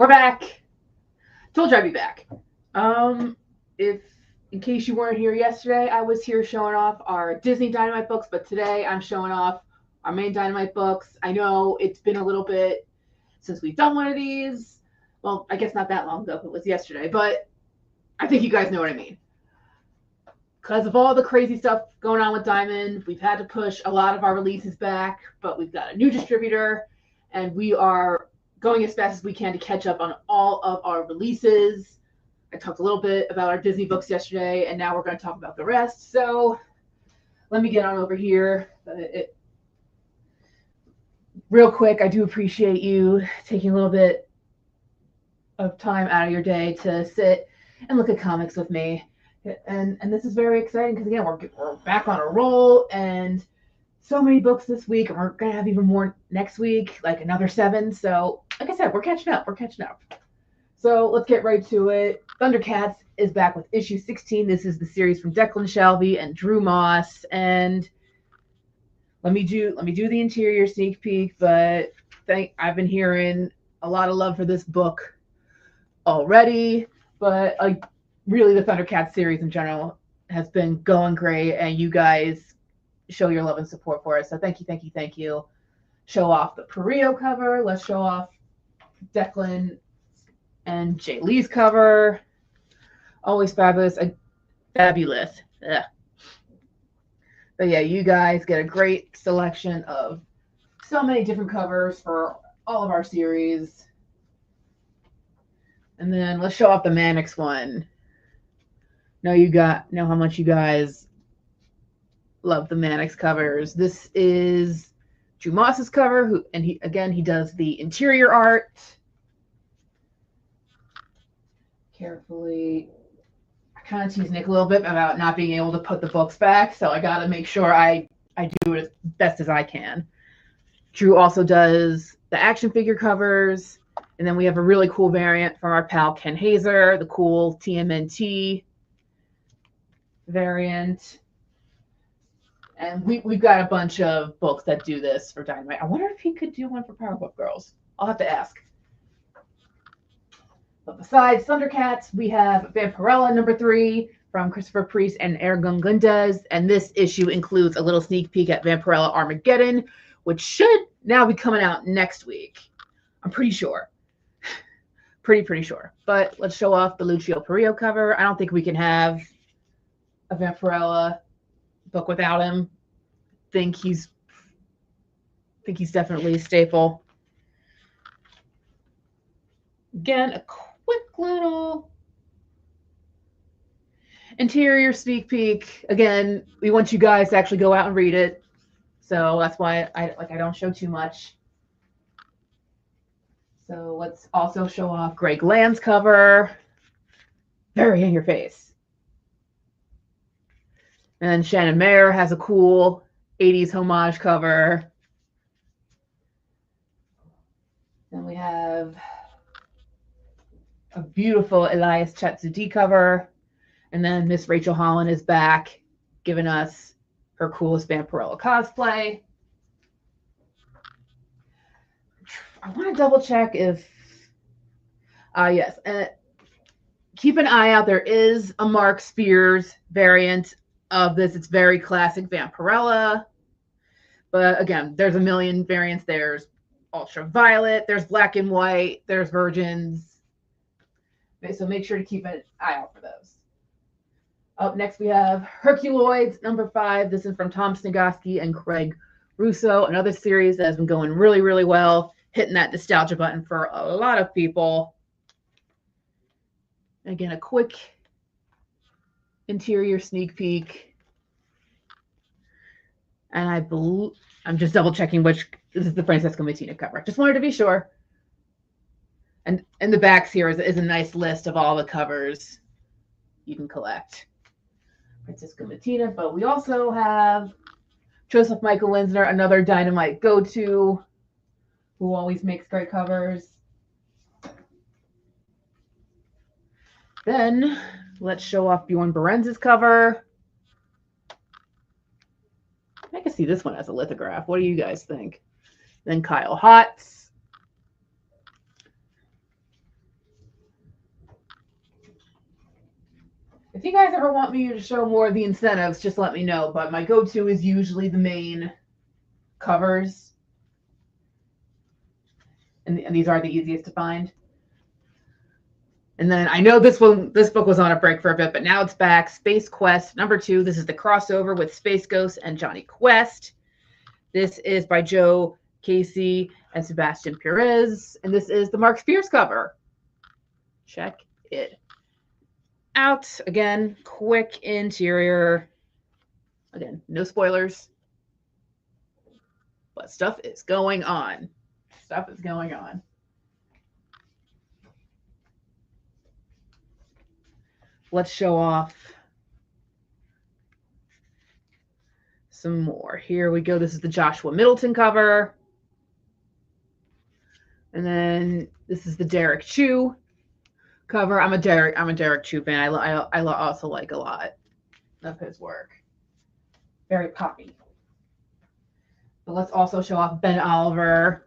We're back. Told you I'd be back. If in case you weren't here yesterday, I was here showing off our Disney Dynamite books, but today I'm showing off our main Dynamite books. I know it's been a little bit since we've done one of these. Well, I guess not that long ago. It was yesterday, but I think you guys know what I mean. Because of all the crazy stuff going on with Diamond, we've had to push a lot of our releases back, but we've got a new distributor, and we are going as fast as we can to catch up on all of our releases. I talked a little bit about our Disney books yesterday, and now we're going to talk about the rest. So let me get on over here. Real quick, I do appreciate you taking a little bit of time out of your day to sit and look at comics with me. And this is very exciting because, again, we're back on a roll, and so many books this week, and we're going to have even more next week, like another 7. So, like I said, we're catching up. So let's get right to it. Thundercats is back with issue 16. This is the series from Declan Shalvey and Drew Moss. And let me do the interior sneak peek, but I've been hearing a lot of love for this book already. But really, the Thundercats series in general has been going great, and you guys show your love and support for us. So thank you. Show off the Perio cover. Let's show off Declan and Jay Lee's cover. Always fabulous. Fabulous. Ugh. But yeah, you guys get a great selection of so many different covers for all of our series. And then let's show off the Mannix one. Know how much you guys love the Mannix covers. This is Drew Moss's cover, he does the interior art. Carefully, I kind of tease Nick a little bit about not being able to put the books back, so I got to make sure I do it as best as I can. Drew also does the action figure covers, and then we have a really cool variant from our pal Ken Hazer, the cool TMNT variant. And we've got a bunch of books that do this for Dynamite. I wonder if he could do one for Powerpuff Girls. I'll have to ask. But besides Thundercats, we have Vampirella #3 from Christopher Priest and Ergun Gundez. And this issue includes a little sneak peek at Vampirella Armageddon, which should now be coming out next week. I'm pretty sure. Pretty sure. But let's show off the Lucio Perio cover. I don't think we can have a Vampirella book without him. Think he's definitely a staple. Again, a quick little interior sneak peek. Again, we want you guys to actually go out and read it, so that's why I don't show too much. So let's also show off Greg Land's cover. Very in your face. And Shannon Mayer has a cool 80s homage cover. Then we have a beautiful Elias Chatsudi cover. And then Miss Rachel Holland is back, giving us her coolest Vampirella cosplay. I want to double check if... yes. Keep an eye out. There is a Mark Spears variant of this. It's very classic Vampirella. But again, there's a million variants. There's ultraviolet, there's black and white, there's virgins. Okay, so make sure to keep an eye out for those. Up next, we have Herculoids #5. This is from Tom Snigoski and Craig Russo, another series that has been going really, really well, hitting that nostalgia button for a lot of people. Again, a quick interior sneak peek. And I'm just double checking which this is the Francesca Mattina cover. Just wanted to be sure. And in the backs here is a nice list of all the covers you can collect. Francesca Mattina, but we also have Joseph Michael Linsner, another Dynamite go-to, who always makes great covers. Then let's show off Bjorn Berenz's cover. I can see this one as a lithograph. What do you guys think? Then Kyle Hotz. ever want me to show more of the incentives, just let me know. But my go-to is usually the main covers. And these are the easiest to find. And then I know this book was on a break for a bit, but now it's back. Space Quest #2. This is the crossover with Space Ghost and Johnny Quest. This is by Joe Casey and Sebastian Perez. And this is the Mark Spears cover. Check it out. Again, quick interior. Again, no spoilers. But stuff is going on. Stuff is going on. Let's show off some more. Here we go. This is the Joshua Middleton cover. And then this is the Derek Chu cover. I'm a Derek Chu fan. I also like a lot of his work. Very poppy. But let's also show off Ben Oliver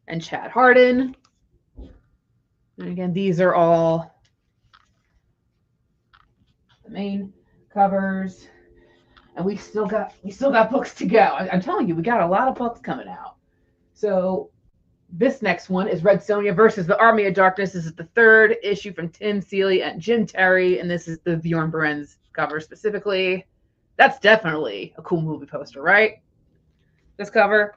and Chad Hardin. And again, these are all the main covers. And we still got books to go. I'm telling you, we got a lot of books coming out. So this next one is Red Sonja versus the Army of Darkness. This is the 3rd issue from Tim Seeley and Jim Terry, and this is the Bjorn Berens cover specifically. That's definitely a cool movie poster, right? This cover.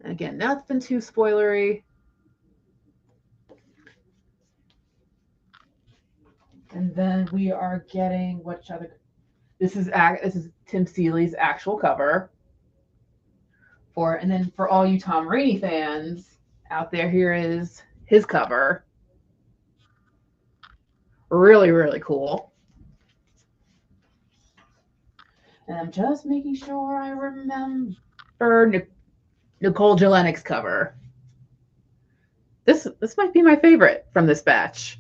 And again, nothing too spoilery. And then we are getting which other? This is Tim Seeley's actual cover. And then for all you Tom Rainey fans out there, here is his cover. Really, really cool. And I'm just making sure I remember Nicole Jelenik's cover. This might be my favorite from this batch.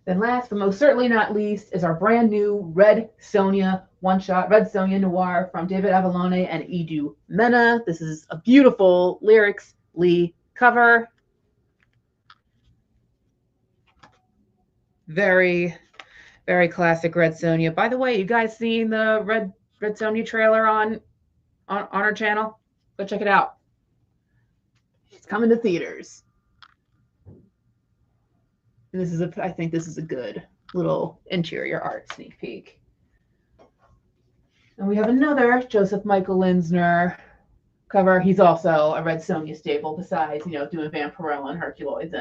Then last, but most certainly not least, is our brand new Red Sonja one-shot, Red Sonja Noir from David Avalone and Edu Mena. This is a beautiful Lyrics Lee cover. Very, very classic Red Sonja. By the way, you guys seen the Red Sonja trailer on our channel? Go check it out. It's coming to theaters. And I think this is a good little interior art sneak peek. And we have another Joseph Michael Linsner cover. He's also a Red Sonja staple, besides, doing Van Perella and Herculoids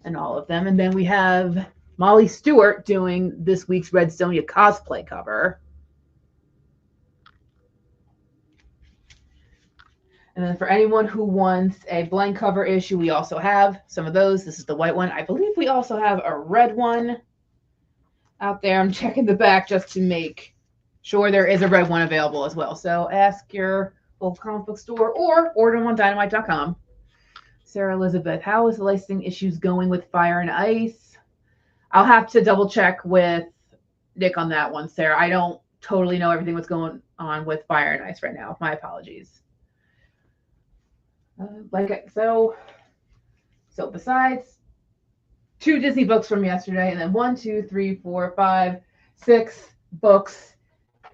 and all of them. And then we have Molly Stewart doing this week's Red Sonja cosplay cover. And then for anyone who wants a blank cover issue, we also have some of those. This is the white one. I believe we also have a red one out there. I'm checking the back just to make sure there is a red one available as well. So ask your local comic book store or order them on Dynamite.com. Sarah Elizabeth, how is the licensing issues going with Fire and Ice? I'll have to double check with Nick on that one, Sarah. I don't totally know everything what's going on with Fire and Ice right now. My apologies. So besides 2 Disney books from yesterday, and then 1, 2, 3, 4, 5, 6 books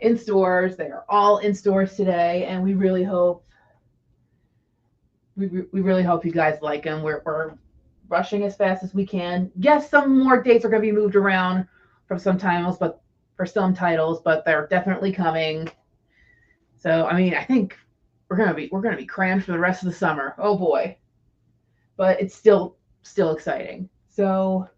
in stores. They are all in stores today, and we really hope you guys like them. We're rushing as fast as we can. Yes, some more dates are going to be moved around from some titles, but they're definitely coming. So I think we're gonna be crammed for the rest of the summer. Oh boy. But it's still exciting. So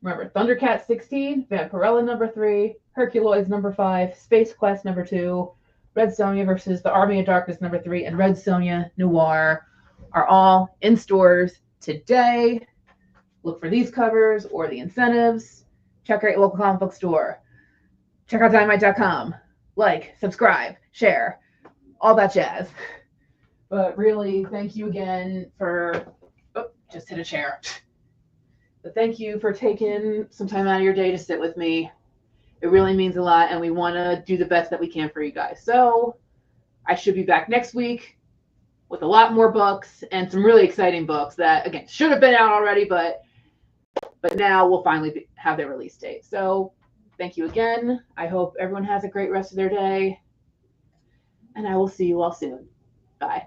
remember, Thundercat 16, Vampirella #3, Herculoids #5, Space Quest #2, Red Sonja versus the Army of Darkness #3, and Red Sonja Noir are all in stores today. Look for these covers or the incentives. Check out your local comic book store. Check out Dynamite.com. Like, subscribe, share, all that jazz. But really, thank you again for, just hit a chair. But thank you for taking some time out of your day to sit with me. It really means a lot, and we want to do the best that we can for you guys. So I should be back next week with a lot more books and some really exciting books that, again, should have been out already, but now we'll finally have their release date. So thank you again. I hope everyone has a great rest of their day, and I will see you all soon. Bye.